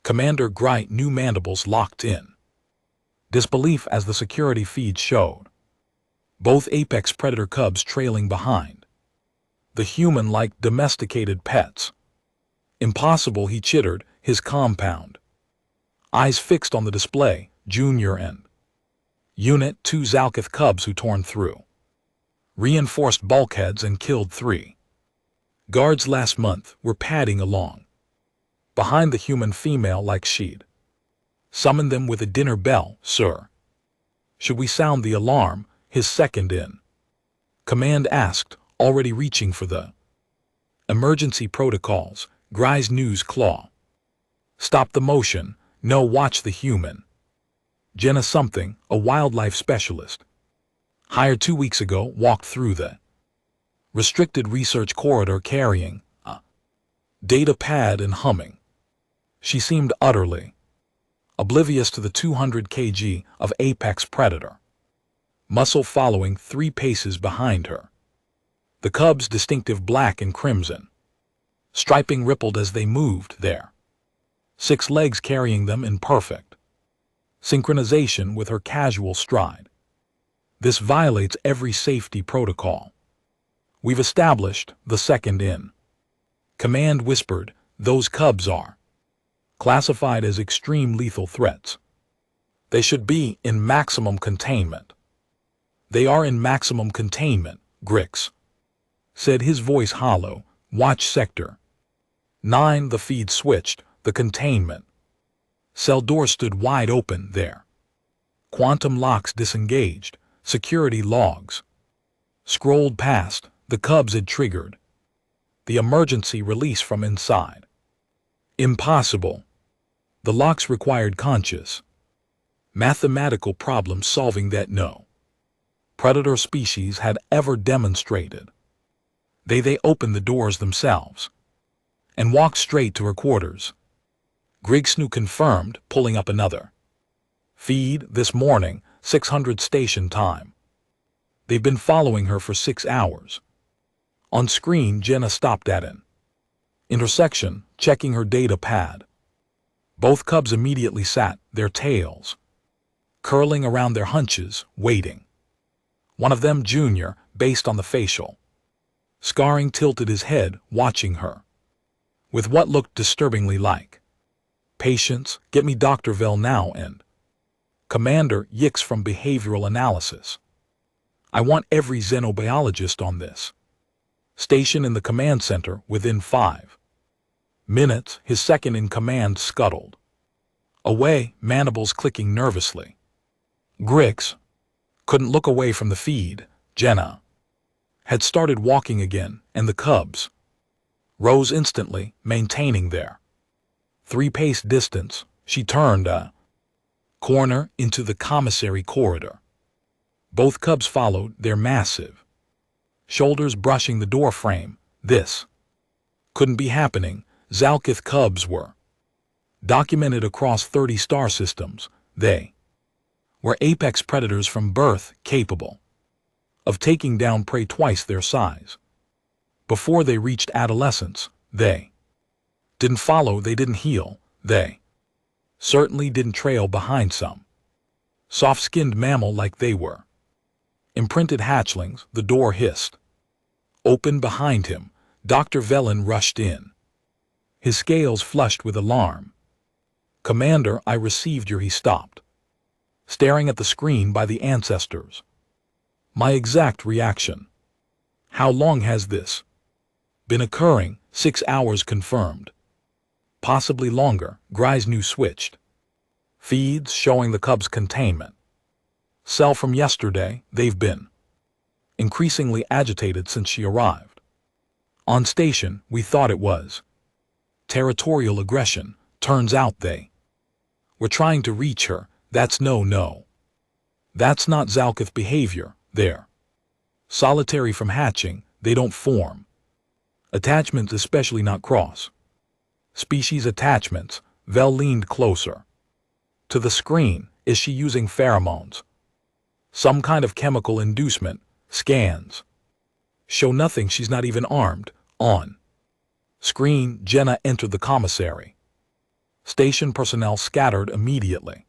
Commander Gright knew mandibles locked in. Disbelief as the security feed showed. Both apex predator cubs trailing behind. The human-like domesticated pets. Impossible, he chittered, his compound. Eyes fixed on the display, Junior and Unit 2 Zalkith cubs who torn through. Reinforced bulkheads and killed 3. Guards last month were padding along. Behind the human female like she'd summoned them with a dinner bell, sir. Should we sound the alarm? His second in command asked, already reaching for the emergency protocols. Gry's news claw. Stop the motion. No, watch the human. Jenna something, a wildlife specialist. Hired 2 weeks ago, walked through the restricted research corridor carrying a data pad and humming. She seemed utterly oblivious to the 200 kg of apex predator. Muscle following 3 paces behind her. The cubs' distinctive black and crimson. Striping rippled as they moved there. 6 legs carrying them in perfect synchronization with her casual stride. This violates every safety protocol. We've established the second in command whispered, those cubs are classified as extreme lethal threats. They should be in maximum containment. They are in maximum containment, Grix said, his voice hollow. Watch sector 9. The feed switched. The containment cell door stood wide open there. Quantum locks disengaged. Security logs scrolled past. The cubs had triggered the emergency release from inside. Impossible. The locks required conscious mathematical problem solving that no predator species had ever demonstrated. They opened the doors themselves and walked straight to her quarters. Griggsnu confirmed, pulling up another feed this morning, 600 station time. They've been following her for 6 hours. On screen, Jenna stopped at an intersection, checking her data pad. Both cubs immediately sat, their tails curling around their hunches, waiting. One of them, Junior, based on the facial scarring, tilted his head, watching her with what looked disturbingly like patience. Get me Dr. Vell now and Commander Yix from Behavioral Analysis. I want every xenobiologist on this station in the command center within 5 minutes. His second in command scuttled away, mandibles clicking nervously. Grix couldn't look away from the feed. Jenna had started walking again, and the cubs rose instantly, maintaining their 3-pace distance. She turned a corner into the commissary corridor. Both cubs followed, their massive shoulders brushing the door frame. This couldn't be happening. Zalkith cubs were documented across 30 star systems. They were apex predators from birth, capable of taking down prey twice their size. Before they reached adolescence, they didn't follow, they didn't heal, they certainly didn't trail behind some soft-skinned mammal like they were. Imprinted hatchlings. The door hissed open behind him. Dr. Vellin rushed in, his scales flushed with alarm. Commander, I received your. He stopped, staring at the screen by the ancestors. My exact reaction. How long has this been occurring? 6 hours confirmed. Possibly longer. Grysnu switched feeds showing the cubs' containment cell from yesterday. They've been increasingly agitated since she arrived. On station, we thought it was territorial aggression. Turns out they were trying to reach her. That's no. That's not Zalkith behavior. They're solitary from hatching. They don't form attachments, especially not cross species attachments. Vell leaned closer to the screen. Is she using pheromones? Some kind of chemical inducement? Scans show nothing. She's not even armed. On screen, Jenna entered the commissary. Station personnel scattered immediately.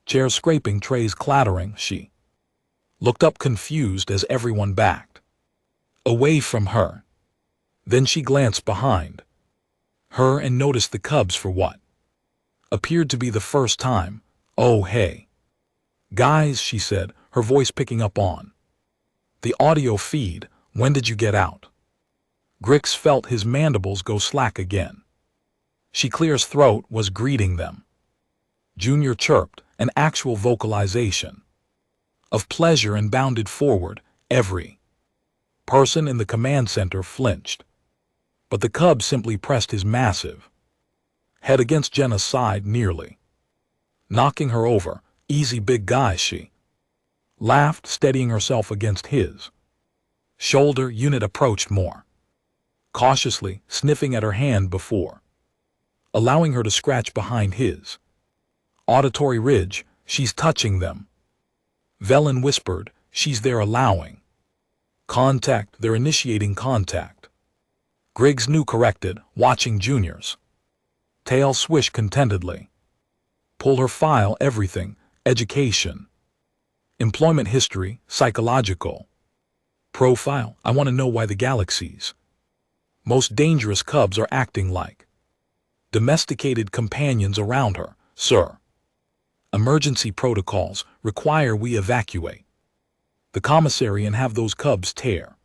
Chairs scraping, trays clattering. She looked up confused as everyone backed away from her. Then she glanced behind her and noticed the cubs for what appeared to be the first time. "Oh, hey, guys," she said, her voice picking up on the audio feed. "When did you get out?" Grix felt his mandibles go slack again. She clears throat was greeting them. Junior chirped, an actual vocalization of pleasure, and bounded forward. Every person in the command center flinched, but the cub simply pressed his massive head against Jenna's side, nearly knocking her over. "Easy, big guy," she laughed, steadying herself against his shoulder. Unit approached more cautiously, sniffing at her hand before allowing her to scratch behind his auditory ridge. "She's touching them," Velen whispered. "She's there, allowing contact. They're initiating contact." Griggs knew, corrected, watching Junior's tail swish contentedly. "Pull her file, everything, education, employment history, psychological profile. I want to know why the galaxy's most dangerous cubs are acting like domesticated companions around her, sir. Emergency protocols require we evacuate the commissary and have those cubs tear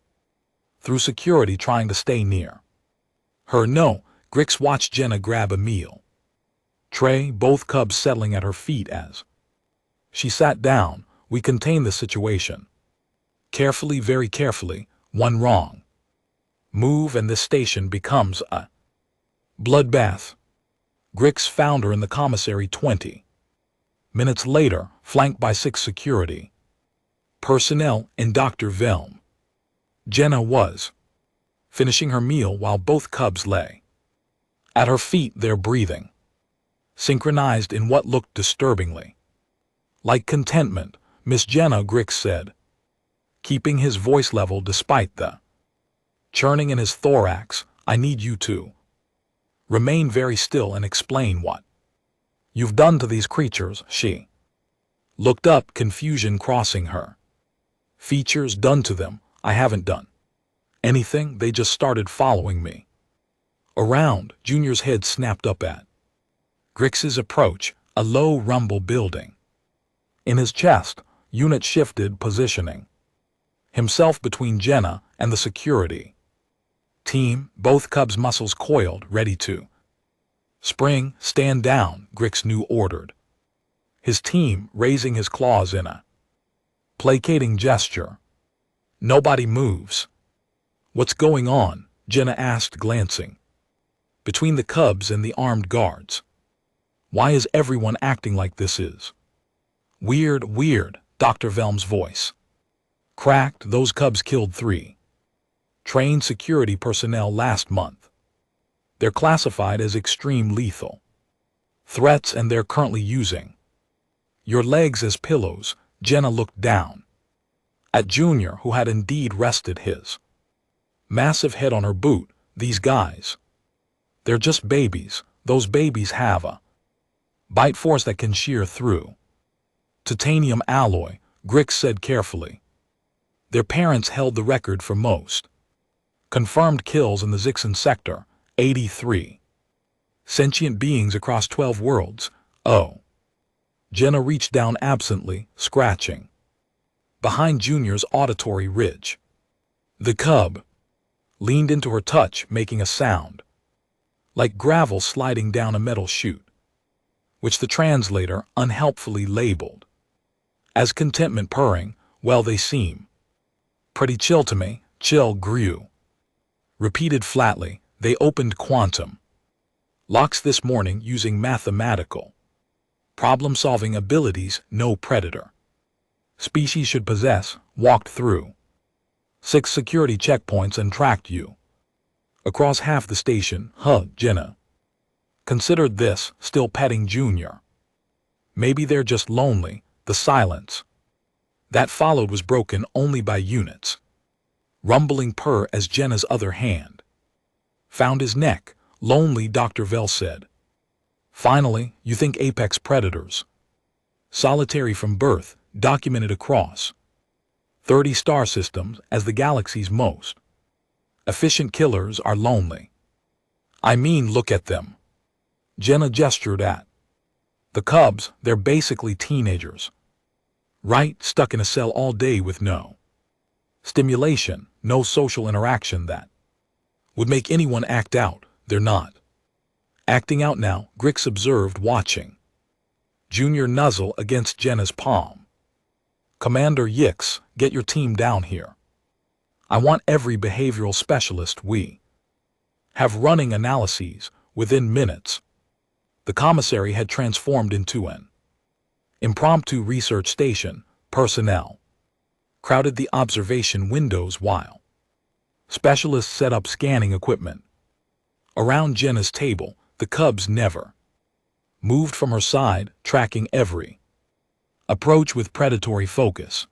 through security trying to stay near her." "No." Grix watched Jenna grab a meal tray, both cubs settling at her feet as she sat down. "We contain the situation carefully, very carefully. One wrong move and this station becomes a bloodbath." Grix found her in the commissary 20 minutes later, flanked by 6 security personnel and Dr. Velm. Jenna was finishing her meal while both cubs lay at her feet, their breathing synchronized in what looked disturbingly like contentment. "Miss Jenna," Grix said, keeping his voice level despite the churning in his thorax, "I need you to remain very still and explain what you've done to these creatures." She looked up, confusion crossing her features. "Done to them? I haven't done anything. They just started following me around." Junior's head snapped up at Grix's approach, a low rumble building in his chest. Unit shifted, positioning himself between Jenna and the security team, both cubs' muscles coiled, ready to spring. "Stand down," Grix knew ordered his team, raising his claws in a placating gesture. "Nobody moves." "What's going on?" Jenna asked, glancing between the cubs and the armed guards. "Why is everyone acting like this? Is weird." Dr. Velm's voice cracked. "Those cubs killed 3 trained security personnel last month. They're classified as extreme lethal threats and they're currently using your legs as pillows." Jenna looked down at Junior, who had indeed rested his massive head on her boot. "These guys, they're just babies. Those babies have a bite force that can shear through titanium alloy," Grix said carefully. "Their parents held the record for most confirmed kills in the Zixon sector, 83 sentient beings across 12 worlds. Oh." Jenna reached down absently, scratching behind Junior's auditory ridge. The cub leaned into her touch, making a sound like gravel sliding down a metal chute, which the translator unhelpfully labeled as contentment, purring. "Well, they seem pretty chill to me." "Chill," Grew repeated flatly. "They opened quantum locks this morning using mathematical problem-solving abilities no predator species should possess. Walked through 6 security checkpoints and tracked you across half the station." Jenna considered this, still petting Junior. "Maybe they're just lonely." The silence that followed was broken only by Unit's rumbling purr as Jenna's other hand found his neck. "Lonely," Dr. Vel said, Finally, you think apex predators. Solitary from birth, documented across 30 star systems as the galaxy's most efficient killers are lonely. I mean, look at them. Jenna gestured at the cubs. They're basically teenagers. Right, stuck in a cell all day with no stimulation, no social interaction that would make anyone act out. They're not acting out now, Grix observed, watching Junior nuzzle against Jenna's palm. Commander Yix, get your team down here. I want every behavioral specialist we have running analyses within minutes. The commissary had transformed into an impromptu research station. Personnel crowded the observation windows while specialists set up scanning equipment. Around Jenna's table, the cubs never moved from her side, tracking every approach with predatory focus.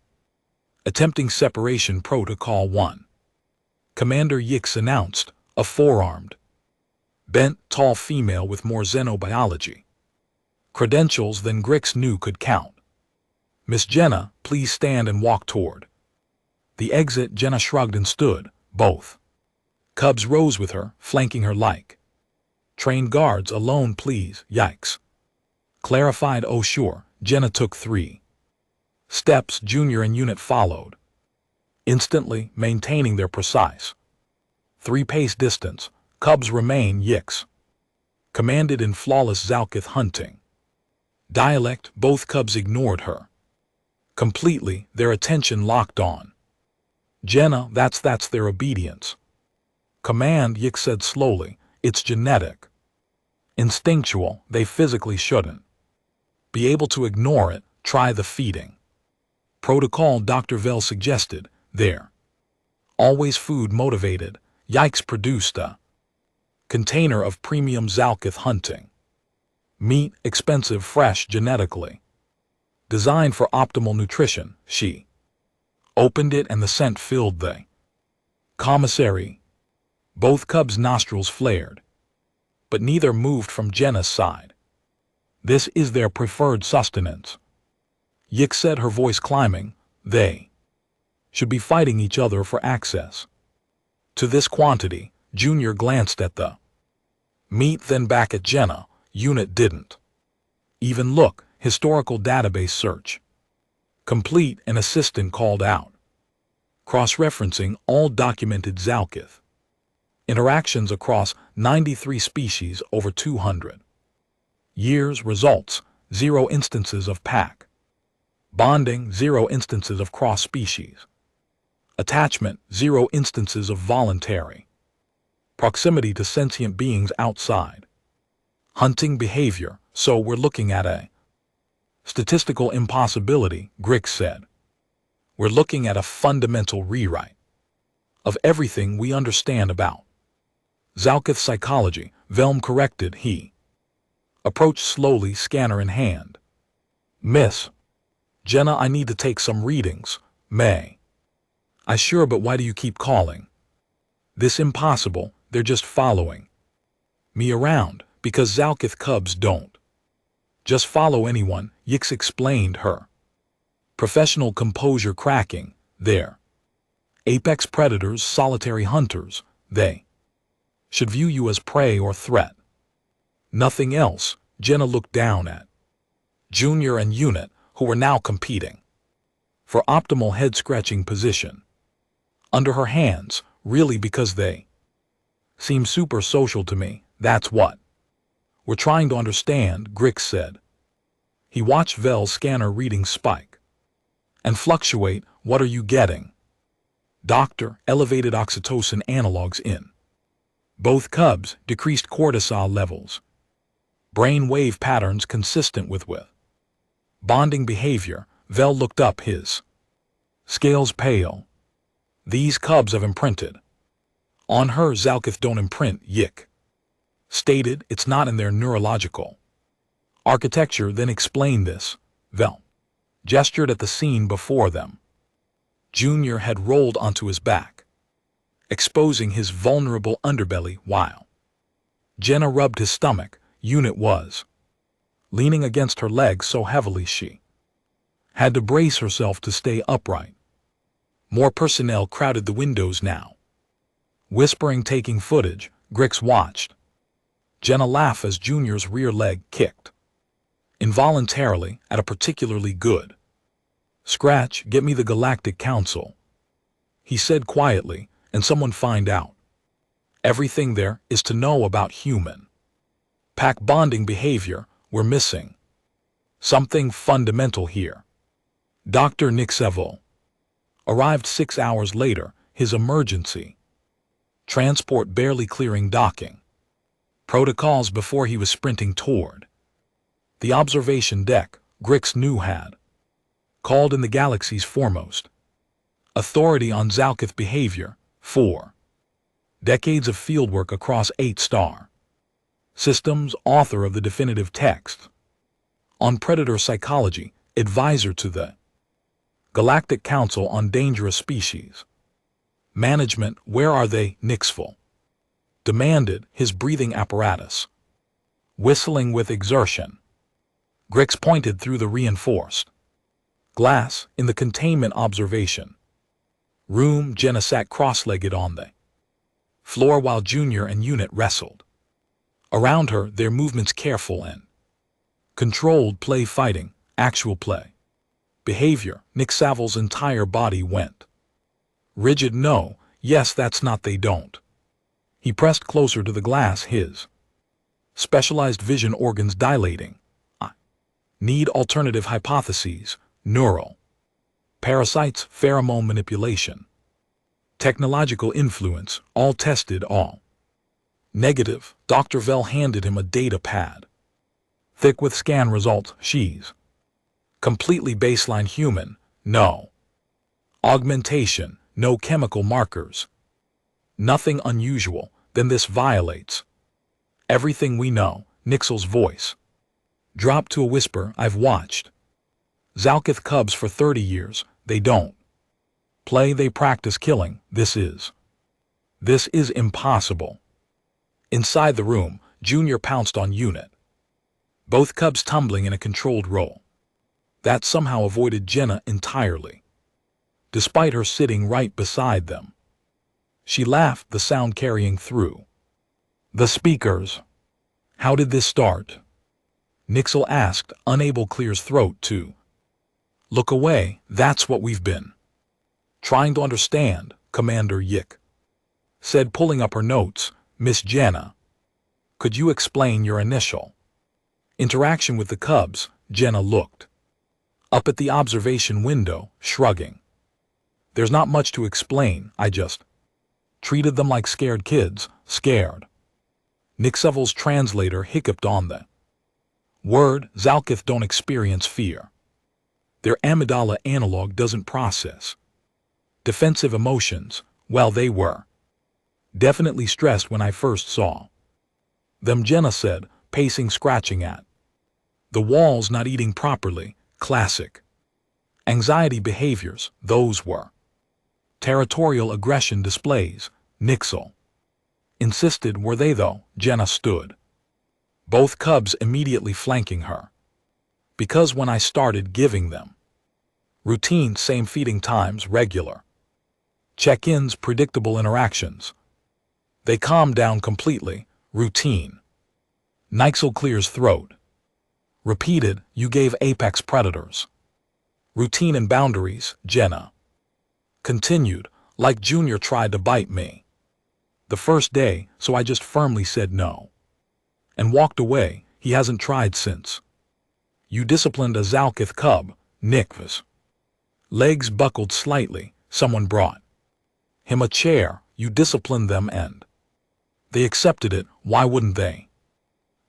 Attempting separation protocol 1. Commander Yix announced, a four-armed, bent, tall female with more xenobiology credentials than Grix knew could count. Miss Jenna, please stand and walk toward the exit. Jenna shrugged and stood. Both cubs rose with her, flanking her like trained guards. Alone, please. Yikes. Clarified. Oh, sure. Jenna took 3 steps. Junior and Unit followed, instantly maintaining their precise 3-pace distance. Cubs remain. Yix commanded in flawless Zalkith hunting dialect. Both cubs ignored her completely, their attention locked on Jenna. That's their obedience. Command, Yix said slowly. It's genetic. Instinctual. They physically shouldn't be able to ignore it. Try the feeding protocol, Dr. Vell suggested. They're always food motivated. Yikes produced a container of premium Zalkith hunting meat, expensive, fresh, genetically designed for optimal nutrition. She opened it and the scent filled the commissary. Both cubs' nostrils flared, but neither moved from Jenna's side. This is their preferred sustenance, Yix said, her voice climbing. They should be fighting each other for access to this quantity. Junior glanced at the meat, then back at Jenna. Unit didn't even look. Historical database search complete, an assistant called out, cross-referencing all documented Zalkith interactions across 93 species over 200 years. Results: 0 instances of pack bonding, 0 instances of cross-species attachment, 0 instances of voluntary proximity to sentient beings outside hunting behavior. So we're looking at a statistical impossibility, Grix said. We're looking at a fundamental rewrite of everything we understand about Zalkith psychology, Velm corrected. He approached slowly, scanner in hand. Miss Jenna, I need to take some readings. May I? Sure, but why do you keep calling this impossible? They're just following me around, because Zalkith cubs don't just follow anyone, Yix explained, her professional composure cracking. They're apex predators, solitary hunters. They should view you as prey or threat, nothing else. Jenna looked down at Junior and Unit, who were now competing for optimal head-scratching position under her hands. Really, because they seem super social to me. That's what we're trying to understand, Grix said. He watched Vell's scanner readings spike and fluctuate. What are you getting? Doctor, elevated oxytocin analogs in both cubs, decreased cortisol levels, brain wave patterns consistent with bonding behavior. Vell looked up, his scales pale. These cubs have imprinted on her. Zalkith don't imprint, Yik stated. It's not in their neurological architecture. Then explain this. Vell gestured at the scene before them. Junior had rolled onto his back, exposing his vulnerable underbelly, while Jenna rubbed his stomach. Unit was leaning against her legs so heavily she had to brace herself to stay upright. More personnel crowded the windows now. Whispering, taking footage, Grix watched Jenna laugh as Junior's rear leg kicked involuntarily at a particularly good scratch. "Get me the Galactic Council," he said quietly, "and someone find out everything there is to know about human pack bonding behavior. We're missing something fundamental here." Dr. Nick Seville arrived 6 hours later, his emergency transport barely clearing docking protocols before he was sprinting toward the observation deck Grix knew had called in the galaxy's foremost authority on Zalkith behavior. 4 decades of fieldwork across 8-star systems, author of the definitive text on predator psychology, advisor to the Galactic Council on Dangerous Species Management. "Where are they?" Nixful demanded, his breathing apparatus whistling with exertion. Grix pointed through the reinforced glass. "In the containment observation room." Jenna sat cross-legged on the floor while Junior and Unit wrestled around her, their movements careful and controlled. "Play fighting, actual play behavior." Nick Savile's entire body went rigid. "No, yes, that's not, they don't." He pressed closer to the glass, his specialized vision organs dilating. "I need alternative hypotheses, neural parasites, pheromone manipulation, technological influence, all tested, all negative." Dr. Vell handed him a data pad thick with scan results. "She's completely baseline human, no augmentation, no chemical markers, nothing unusual." "Then this violates everything we know." Nixel's voice dropped to a whisper. "I've watched Zalkith cubs for 30 years. They don't play, they practice killing. This is impossible." Inside the room, Junior pounced on Unit, both cubs tumbling in a controlled roll that somehow avoided Jenna entirely, despite her sitting right beside them. She laughed, the sound carrying through the speakers. "How did this start?" Nixel asked, unable clear's throat to look away. "That's what we've been trying to understand," Commander Yick said, pulling up her notes. "Miss Jenna, could you explain your initial interaction with the cubs?" Jenna looked up at the observation window, shrugging. "There's not much to explain. I just treated them like scared kids." "Scared?" Nick Seville's translator hiccuped on the word. "Zalkith don't experience fear. Their amygdala analog doesn't process defensive emotions. Well, they were definitely stressed when I first saw them," Jenna said, pacing, scratching at the walls, "not eating properly. Classic anxiety behaviors. Those were territorial aggression displays." Nixel insisted. "Were they though?" Jenna stood, both cubs immediately flanking her. "Because when I started giving them routine, same feeding times, regular check-ins, predictable interactions, they calmed down completely." "Routine?" Nixel clears throat repeated. "You gave apex predators routine and boundaries," Jenna continued, "like Junior tried to bite me the first day, so I just firmly said no and walked away. He hasn't tried since." "You disciplined a Zalkith cub." Nick's legs buckled slightly. "Someone brought him a chair. You disciplined them and they accepted it. Why wouldn't they?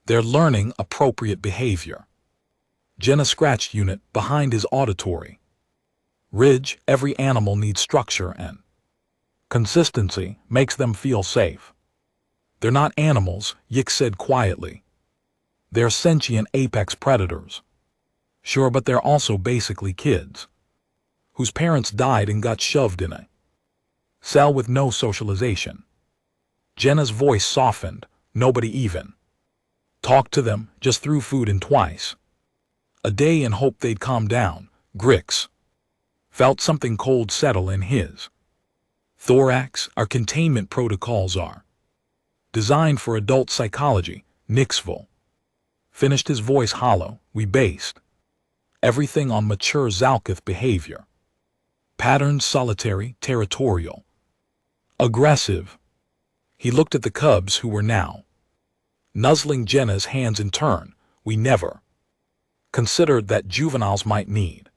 They're learning appropriate behavior." Jenna scratched Unit behind his auditory ridge. "Every animal needs structure and consistency, makes them feel safe." "They're not animals," Yick said quietly. "They're sentient apex predators." "Sure, but they're also basically kids whose parents died and got shoved in a cell with no socialization." Jenna's voice softened. "Nobody even Talked to them, just threw food in twice a day and hoped they'd calm down. Grix felt something cold settle in his thorax. Our containment protocols are designed for adult psychology, Nixville finished, his voice hollow. We based everything on mature Zalkith behavior. Patterns: solitary, territorial, aggressive. He looked at the cubs, who were now nuzzling Jenna's hands in turn. We never considered that juveniles might need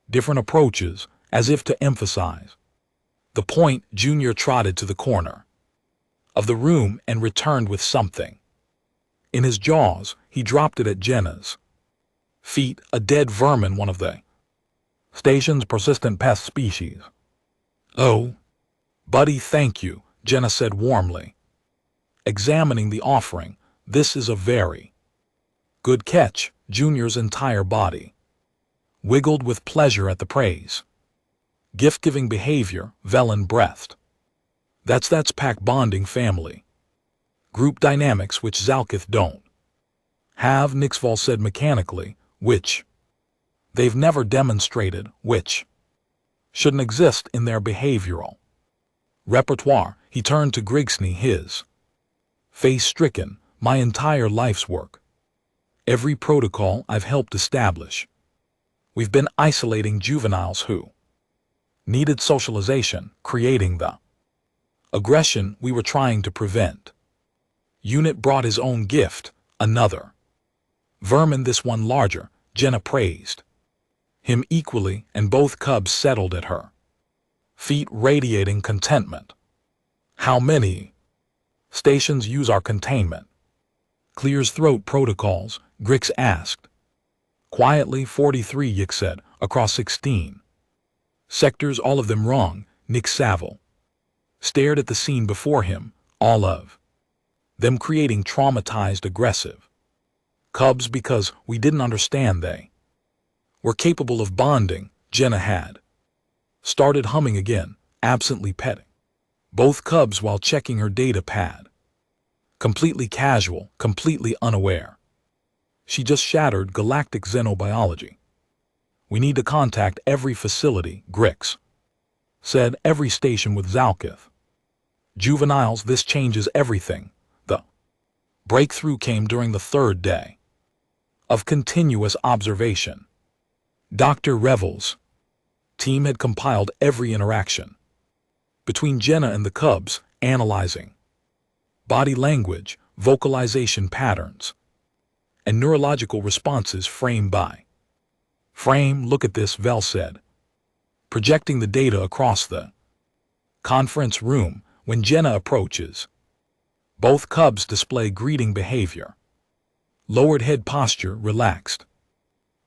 different approaches, as if to emphasize the point. Junior trotted to the corner of the room and returned with something in his jaws. He dropped it at Jenna's feet. A dead vermin, one of the station's persistent pest species. Oh, buddy, thank you, Jenna said warmly, examining the offering. This is a very good catch. Junior's entire body wiggled with pleasure at the praise. Gift-giving behavior, Velen breathed. That's pack bonding, family group dynamics, which Zalkith don't have, Nixval said mechanically, which they've never demonstrated, which shouldn't exist in their behavioral repertoire. He turned to Grigsney, his face stricken. My entire life's work, every protocol I've helped establish, we've been isolating juveniles who needed socialization, creating the aggression we were trying to prevent. Unit brought his own gift, another vermin, this one larger. Jenna praised him equally, and both cubs settled at her feet, radiating contentment. How many stations use our containment clears throat protocols? Grix asked. Quietly, 43, Yick said, across 16 sectors, all of them wrong. Nick Saville stared at the scene before him, all of them creating traumatized, aggressive cubs because we didn't understand they were capable of bonding. Jenna had started humming again, absently petting both cubs while checking her data pad. Completely casual, completely unaware. She just shattered galactic xenobiology. We need to contact every facility, Grix said, every station with Zalkith juveniles. This changes everything. The breakthrough came during the third day of continuous observation. Dr. Revel's team had compiled every interaction between Jenna and the cubs, analyzing body language, vocalization patterns, and neurological responses frame by frame. Look at this, Vel said, projecting the data across the conference room. When Jenna approaches, both cubs display greeting behavior. Lowered head posture, relaxed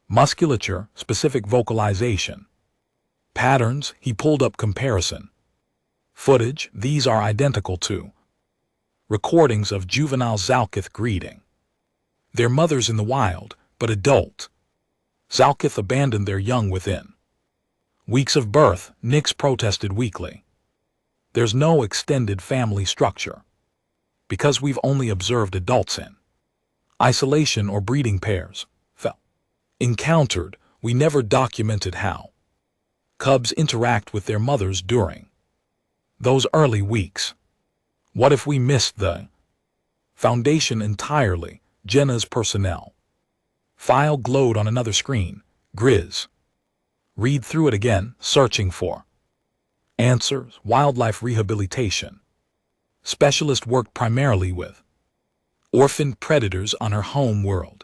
musculature, specific vocalization patterns. He pulled up comparison footage. These are identical to recordings of juvenile Zalkith greeting their mothers in the wild, but adult Zalkith abandoned their young within weeks of birth. Nix protested weakly. There's no extended family structure because we've only observed adults in isolation or breeding pairs encountered. We never documented how cubs interact with their mothers during those early weeks. What if we missed the foundation entirely? Jenna's personnel file glowed on another screen. Grizz read through it again, searching for answers. Wildlife rehabilitation specialist worked primarily with orphaned predators on her home world.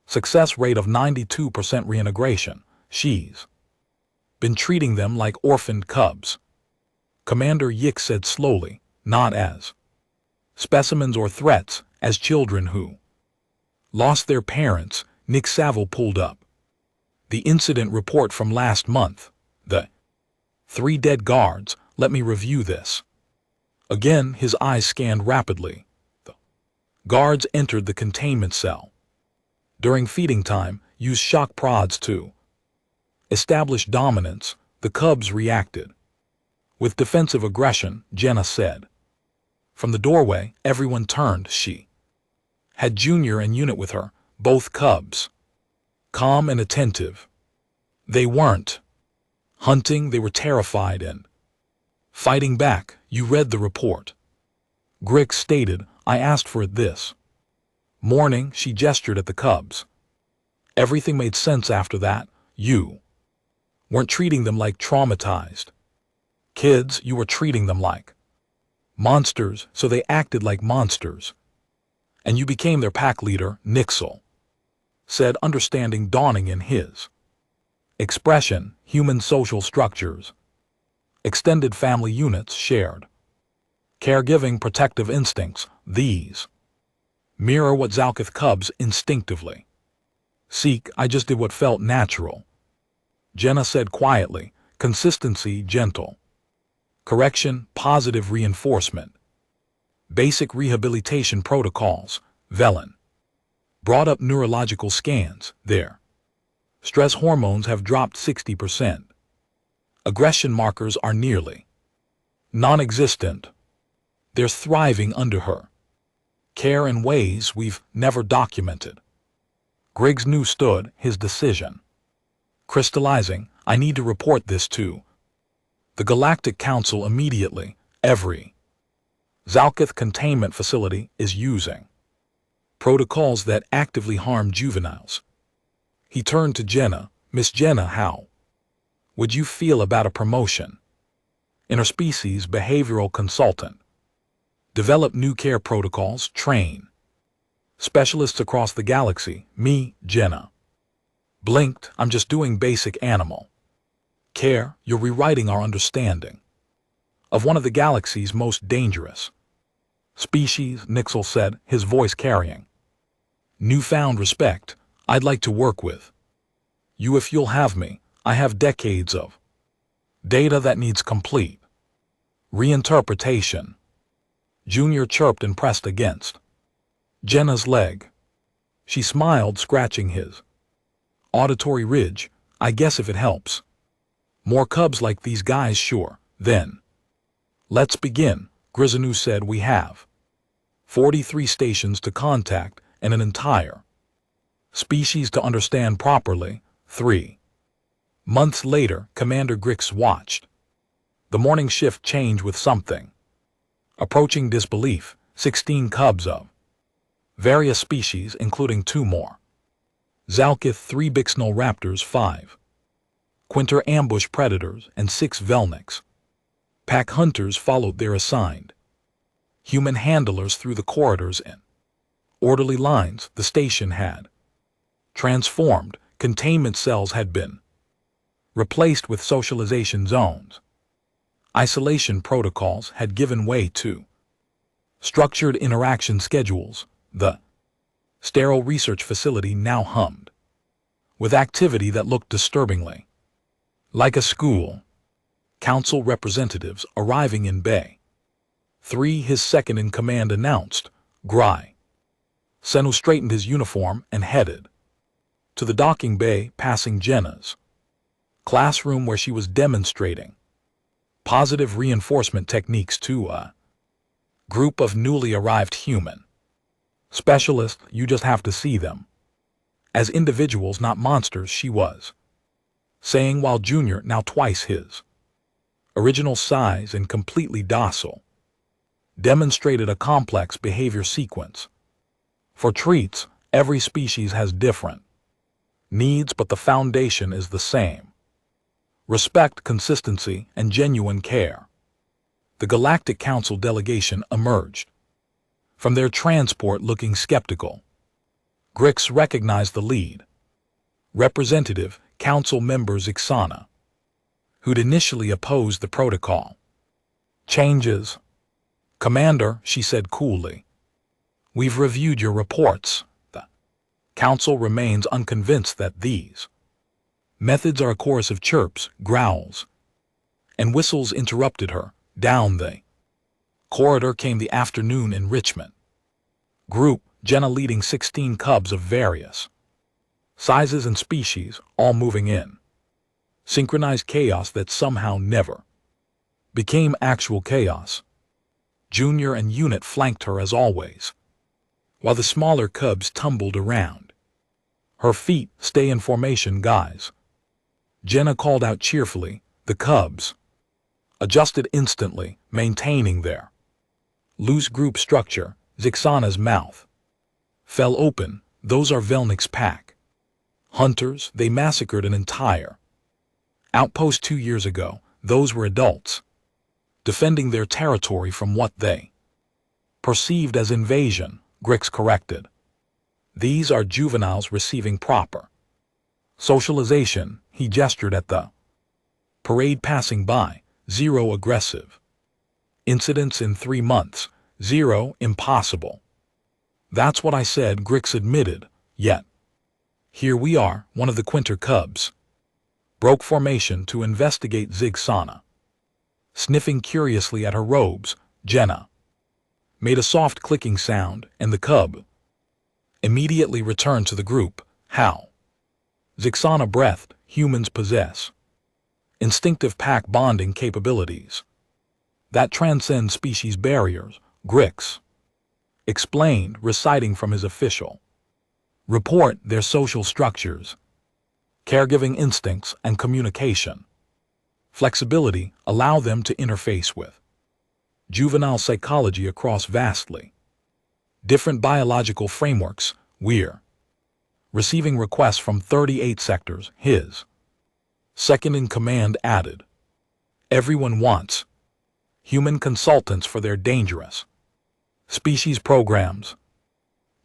Success rate of 92% reintegration. She's been treating them like orphaned cubs, Commander Yick said slowly, not as specimens or threats, as children who lost their parents. Nick Saville pulled up the incident report from last month. The 3 dead guards. Let me review this. Again, his eyes scanned rapidly. The guards entered the containment cell during feeding time, used shock prods to establish dominance. The cubs reacted with defensive aggression, Jenna said. From the doorway, everyone turned. She Had Junior and Unit with her, both cubs. Calm and attentive. They weren't hunting, they were terrified and fighting back. You read the report. Grix stated, I asked for it this morning. She gestured at the cubs. Everything made sense after that. You weren't treating them like traumatized kids, you were treating them like monsters, so they acted like monsters. And you became their pack leader, Nixel said, understanding dawning in his expression. Human social structures. Extended family units shared. Caregiving, protective instincts. These mirror what Zalkith cubs instinctively seek. I just did what felt natural. Jenna said quietly. Consistency, gentle correction, positive reinforcement. Basic rehabilitation protocols. Velen brought up neurological scans. Their stress hormones have dropped 60%. Aggression markers are nearly non-existent. They're thriving under her care in ways we've never documented. Griggs knew stood, his decision crystallizing. I need to report this to the Galactic Council immediately. Every Zalkith containment facility is using protocols that actively harm juveniles. He turned to Jenna. Miss Jenna, how would you feel about a promotion? Interspecies behavioral consultant. Develop new care protocols, train specialists across the galaxy. Me, Jenna blinked. I'm just doing basic animal care. You're rewriting our understanding of one of the galaxy's most dangerous species, Nixel said, his voice carrying newfound respect. I'd like to work with you if you'll have me. I have decades of data that needs complete reinterpretation. Junior chirped and pressed against Jenna's leg. She smiled, scratching his auditory ridge. I guess if it helps. More cubs like these guys, sure. Then let's begin. Grisanu said, we have 43 stations to contact and an entire species to understand properly. 3 months later, Commander Grix watched the morning shift change with something approaching disbelief. 16 cubs of various species, including 2 more Zalkith, 3 Bixnol raptors, 5 Quinter ambush predators, and 6 Velniks. Pack hunters followed their assigned human handlers through the corridors in orderly lines. The station had transformed. Containment cells had been replaced with socialization zones. Isolation protocols had given way to structured interaction schedules. The sterile research facility now hummed with activity that looked disturbingly like a school. Council representatives arriving in Bay 3. His second-in-command announced. Grai Senu straightened his uniform and headed to the docking bay, passing Jenna's classroom where she was demonstrating positive reinforcement techniques to a group of newly arrived human specialists. You just have to see them as individuals, not monsters, she was saying, while Junior, now twice his original size and completely docile, demonstrated a complex behavior sequence. For treats, every species has different needs, but the foundation is the same: respect, consistency, and genuine care. The Galactic Council delegation emerged from their transport looking skeptical. Grix recognized the lead representative, council members Ixana, who'd initially opposed the protocol changes. Commander, she said coolly, we've reviewed your reports. The council remains unconvinced that these methods are. A chorus of chirps, growls, and whistles interrupted her. Down the corridor came the afternoon enrichment group, Jenna leading 16 cubs of various sizes and species, all moving in synchronized chaos that somehow never became actual chaos. Junior and Unit flanked her as always, while the smaller cubs tumbled around. "Her feet stay in formation, guys," Jenna called out cheerfully. The cubs adjusted instantly, maintaining their loose group structure. Zixana's mouth fell open. "Those are Velnik's pack hunters. They massacred an entire outpost 2 years ago. Those were adults defending their territory from what they perceived as invasion," Grix corrected. "These are juveniles receiving proper socialization." He gestured at the parade passing by. "Zero aggressive incidents in 3 months. 0 impossible." "That's what I said," Grix admitted. "Yet here we are." One of the Quinter cubs broke formation to investigate Zixana. Sniffing curiously at her robes, Jenna made a soft clicking sound, and the cub immediately returned to the group. "How?" Zixana breathed. "Humans possess instinctive pack bonding capabilities that transcend species barriers," Grix explained, reciting from his official report their social structures, caregiving instincts, and communication flexibility allow them to interface with juvenile psychology across vastly different biological frameworks. "We're receiving requests from 38 sectors," his second-in-command added. "Everyone wants human consultants for their dangerous species programs."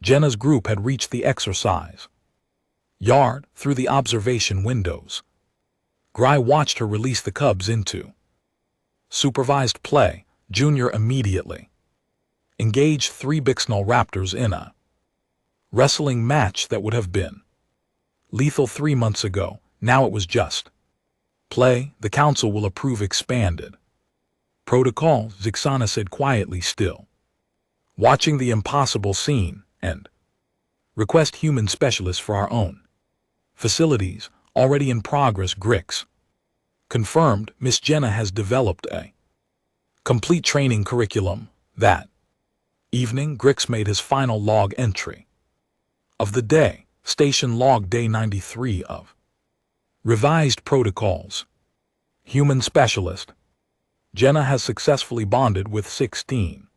Jenna's group had reached the exercise yard through the observation windows. Gry watched her release the cubs into supervised play. Junior immediately engaged 3 Bixnall raptors in a wrestling match that would have been lethal 3 months ago. Now it was just play. "The council will approve expanded protocol," Zixana said quietly, still watching the impossible scene, "and request human specialists for our own facilities. Already in progress," Grix confirmed. "Miss Jenna has developed a complete training curriculum." That evening, Grix made his final log entry of the day. Station log day 93 of revised protocols. Human specialist. Jenna has successfully bonded with 16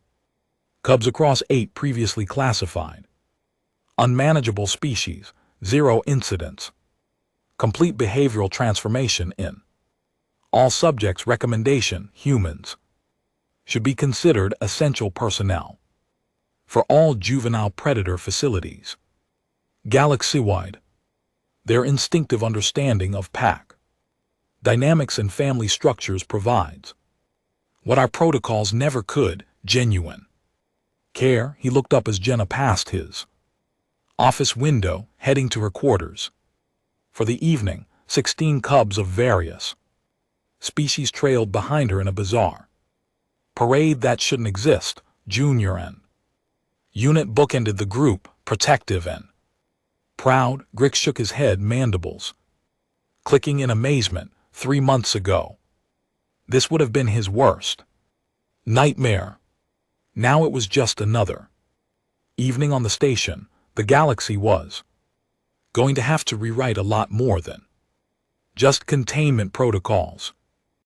cubs across 8 previously classified unmanageable species. 0 incidents. Complete behavioral transformation in all subjects. Recommendation: humans should be considered essential personnel for all juvenile predator facilities galaxy-wide. Their instinctive understanding of pack dynamics and family structures provides what our protocols never could: genuine care. He looked up as Jenna passed his office window, heading to her quarters. For the evening, 16 cubs of various species trailed behind her in a bizarre parade that shouldn't exist. Junior and Unit bookended the group, protective and proud. Grix shook his head, mandibles clicking in amazement. 3 months ago, this would have been his worst nightmare. Now it was just another evening on the station. The galaxy was going to have to rewrite a lot more than just containment protocols.